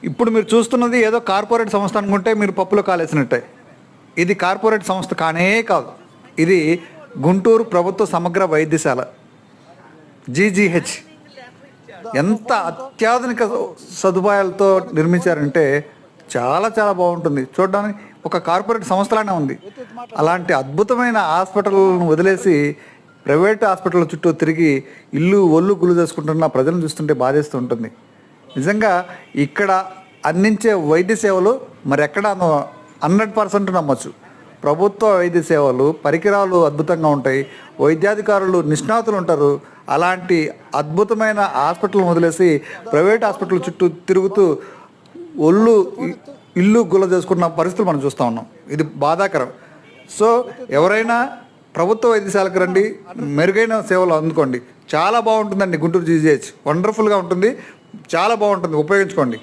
ఇప్పుడు మీరు చూస్తున్నది ఏదో కార్పొరేట్ సంస్థ అనుకుంటే మీరు పప్పులో కాలేసినట్టే. ఇది కార్పొరేట్ సంస్థ కానే కాదు. ఇది గుంటూరు ప్రభుత్వ సమగ్ర వైద్యశాల జీజీహెచ్. ఎంత అత్యాధునిక సదుపాయాలతో నిర్మించారంటే చాలా చాలా బాగుంటుంది చూడడానికి. ఒక కార్పొరేట్ సంస్థలానే ఉంది. అలాంటి అద్భుతమైన హాస్పిటల్ను వదిలేసి ప్రైవేట్ హాస్పిటల్ చుట్టూ తిరిగి ఒళ్ళు గుళ్ళు చేసుకుంటున్న ప్రజలను చూస్తుంటే బాధేస్తూ ఉంటుంది. నిజంగా ఇక్కడ అందించే వైద్య సేవలు మరి ఎక్కడ 100% నమ్మచ్చు. ప్రభుత్వ వైద్య సేవలు, పరికరాలు అద్భుతంగా ఉంటాయి, వైద్యాధికారులు నిష్ణాతులు ఉంటారు. అలాంటి అద్భుతమైన హాస్పిటల్ని వదిలేసి ప్రైవేట్ హాస్పిటల్ చుట్టూ తిరుగుతూ ఇల్లు గుల్ల చేసుకున్న పరిస్థితులు మనం చూస్తూ ఉన్నాం. ఇది బాధాకరం. సో ఎవరైనా ప్రభుత్వ వైద్యశాలకు రండి, మెరుగైన సేవలు అందుకోండి. చాలా బాగుంటుందండి గుంటూరు జీజీహెచ్. వండర్ఫుల్గా ఉంటుంది, చాలా బాగుంటుంది, ఉపయోగించుకోండి.